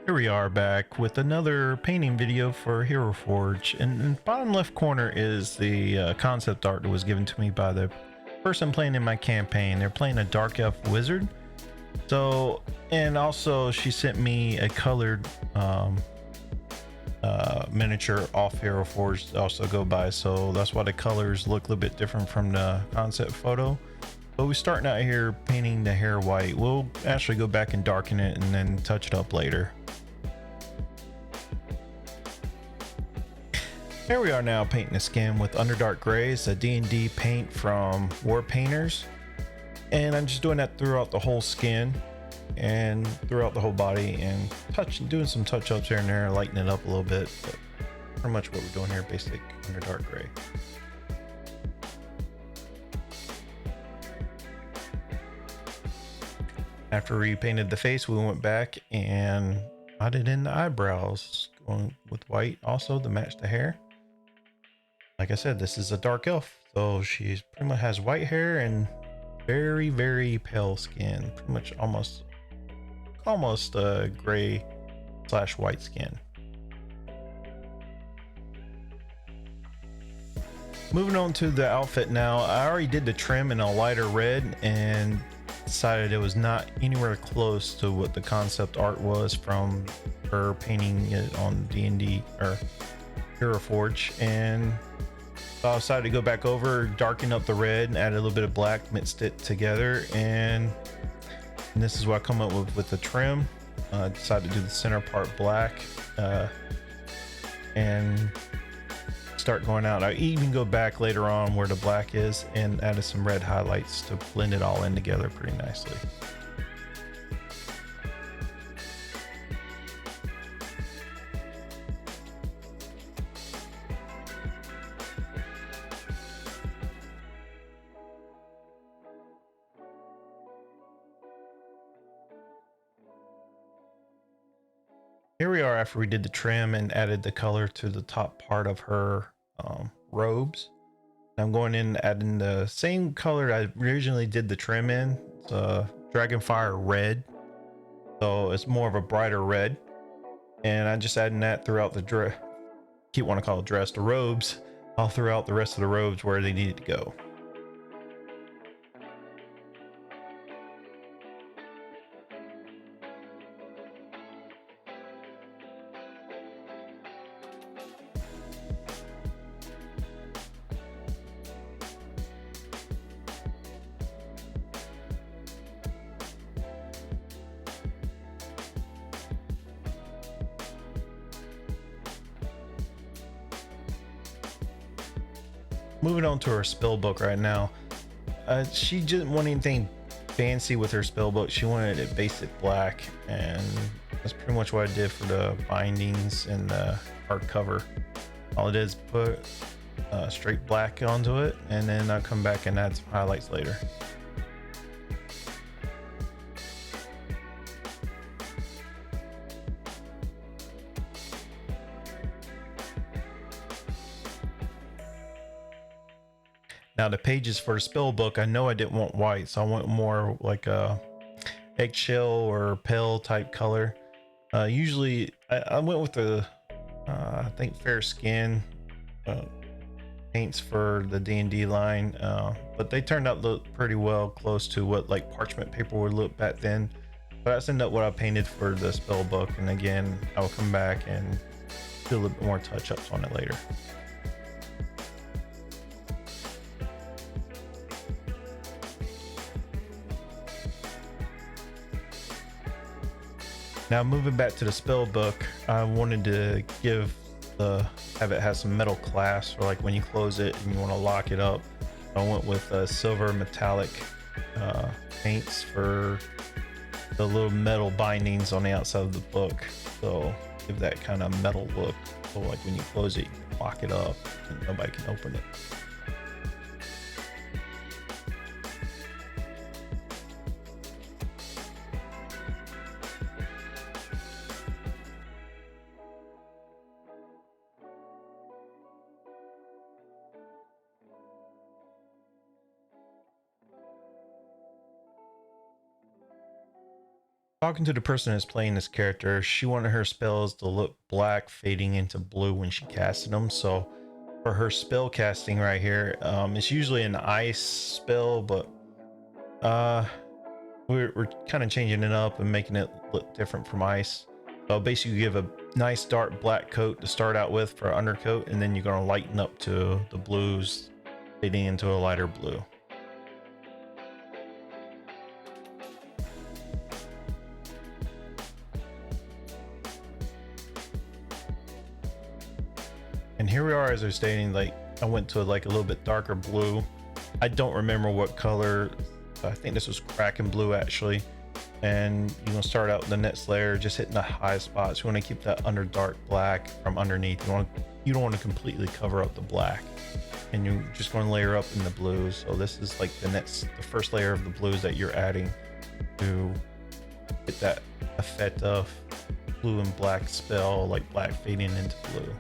Here we are back with another painting video for Hero Forge, and in the bottom left corner is the concept art that was given to me by the person playing in my campaign. They're playing a Dark Elf Wizard. So, and also she sent me a colored miniature off Hero Forge to also go by, so that's why the colors look a little bit different from the concept photo. But we're starting out here painting the hair white. We'll actually go back and darken it and then touch it up later. Here we are now painting the skin with Underdark Grays, a D&D paint from War Painters. And I'm just doing that throughout the whole skin and throughout the whole body, and doing some touch-ups here and there, lightening it up a little bit. But pretty much what we're doing here, basic Underdark Gray. After we painted the face, we went back and added in the eyebrows, going with white also to match the hair. Like I said, this is a dark elf, so she's pretty much has white hair and very, very pale skin. Pretty much almost gray / white skin. Moving on to the outfit now. I already did the trim in a lighter red and decided it was not anywhere close to what the concept art was from her painting it on D&D or Hero Forge, and so I decided to go back over, darken up the red, add a little bit of black, mixed it together, and this is what I come up with the trim. Decided to do the center part black and start going out. I even go back later on where the black is and added some red highlights to blend it all in together pretty nicely. Here we are after we did the trim and added the color to the top part of her robes. I'm going in adding the same color I originally did the trim in. It's Dragonfire red, so it's more of a brighter red, and I'm just adding that throughout the the robes, all throughout the rest of the robes where they needed to go. Moving on to her spell book right now. She didn't want anything fancy with her spell book. She wanted it basic black, and that's pretty much what I did for the bindings and the hardcover. All it is, put straight black onto it, and then I'll come back and add some highlights later. Now the pages for the spell book, I know I didn't want white, so I went more like a eggshell or pale type color. Usually I went with the I think fair skin paints for the D&D line, but they turned out look pretty well close to what like parchment paper would look back then. But that's ended up what I painted for the spell book, and again I will come back and do a little bit more touch-ups on it later. Now moving back to the spell book, I wanted to have it have some metal clasps, or like when you close it and you want to lock it up. I went with silver metallic paints for the little metal bindings on the outside of the book, so give that kind of metal look. So like when you close it, you can lock it up and nobody can open it. Talking to the person who's playing this character, she wanted her spells to look black fading into blue when she casted them. So for her spell casting right here, it's usually an ice spell, but we're kind of changing it up and making it look different from ice. So basically you give a nice dark black coat to start out with for undercoat, and then you're going to lighten up to the blues fading into a lighter blue. And here we are, as I was stating, like I went to like a little bit darker blue. I don't remember what color. I think this was Kraken blue actually. And you're gonna start out the next layer just hitting the high spots. You want to keep that under dark black from underneath. You don't want to completely cover up the black. And you're just going to layer up in the blues. So this is like the first layer of the blues that you're adding to get that effect of blue and black spell, like black fading into blue.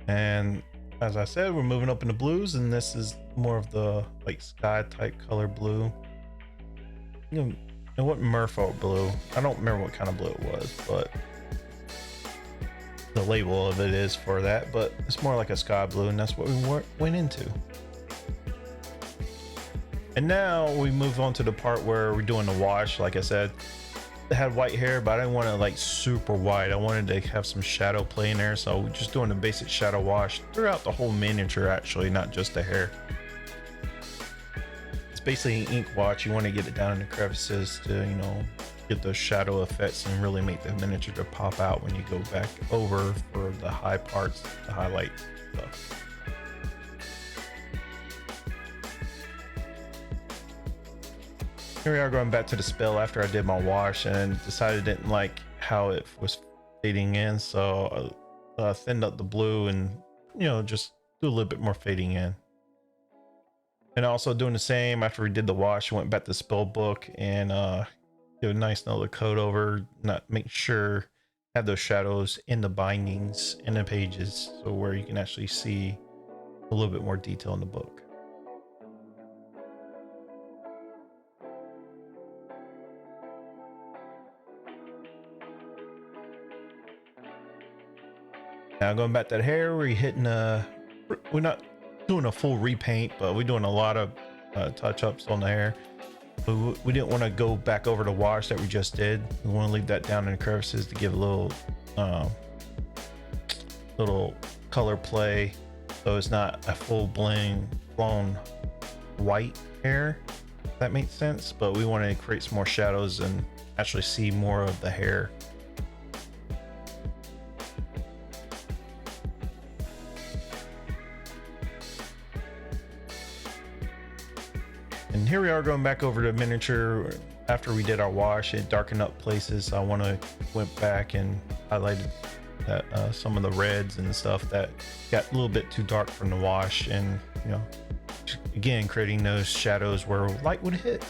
And as I said, we're moving up in the blues, and this is more of the like sky type color blue. You know what, merfolk blue. I don't remember what kind of blue it was, but the label of it is for that. But it's more like a sky blue, and that's what we went into. And now we move on to the part where we're doing the wash. Like I said, it had white hair, but I didn't want it like super white. I wanted to have some shadow play in there, so we're just doing a basic shadow wash throughout the whole miniature, actually, not just the hair. It's basically an ink wash. You want to get it down in the crevices to, you know, get those shadow effects and really make the miniature to pop out when you go back over for the high parts, the highlight stuff. Here we are going back to the spell after I did my wash and decided I didn't like how it was fading in, so I thinned up the blue and, you know, just do a little bit more fading in. And also doing the same after we did the wash, I went back to the Spellbook and do a nice another coat over, make sure have those shadows in the bindings in the pages, so where you can actually see a little bit more detail in the book. Now going back to the hair, we're not doing a full repaint, but we're doing a lot of touch-ups on the hair. We didn't want to go back over the wash that we just did. We want to leave that down in the crevices to give a little color play, so it's not a full blown white hair, if that makes sense. But we want to create some more shadows and actually see more of the hair. And here we are going back over to miniature after we did our wash. It darkened up places. I went back and highlighted that some of the reds and stuff that got a little bit too dark from the wash, and, you know, again, creating those shadows where light would hit.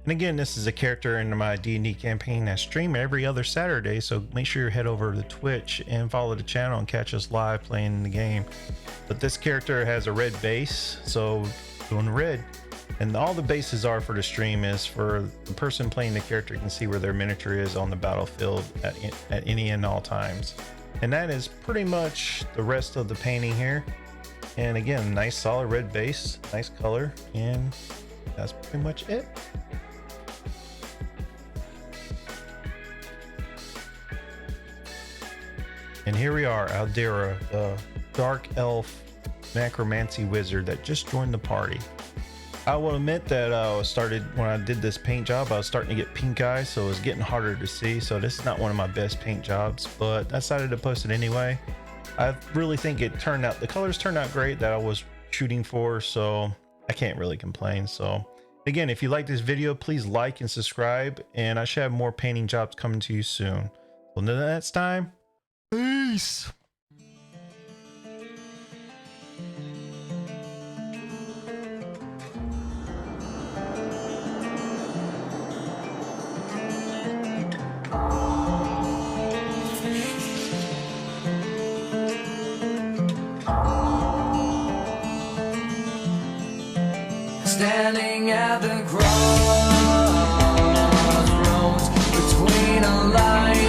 And again, this is a character in my D&D campaign I stream every other Saturday, so make sure you head over to Twitch and follow the channel and catch us live playing the game. But this character has a red base, so doing red. And all the bases are for the stream is for the person playing the character can see where their miniature is on the battlefield at any and all times. And that is pretty much the rest of the painting here. And again, nice solid red base, nice color, and that's pretty much it. And here we are, Aldera, the dark elf necromancy wizard that just joined the party. I will admit that when I did this paint job, I was starting to get pink eye, so it was getting harder to see. So this is not one of my best paint jobs, but I decided to post it anyway. I really think it turned out, the colors turned out great that I was shooting for, so I can't really complain. So again, if you like this video, please like and subscribe, and I should have more painting jobs coming to you soon. Well, until next time, peace. Standing at the crossroads between a light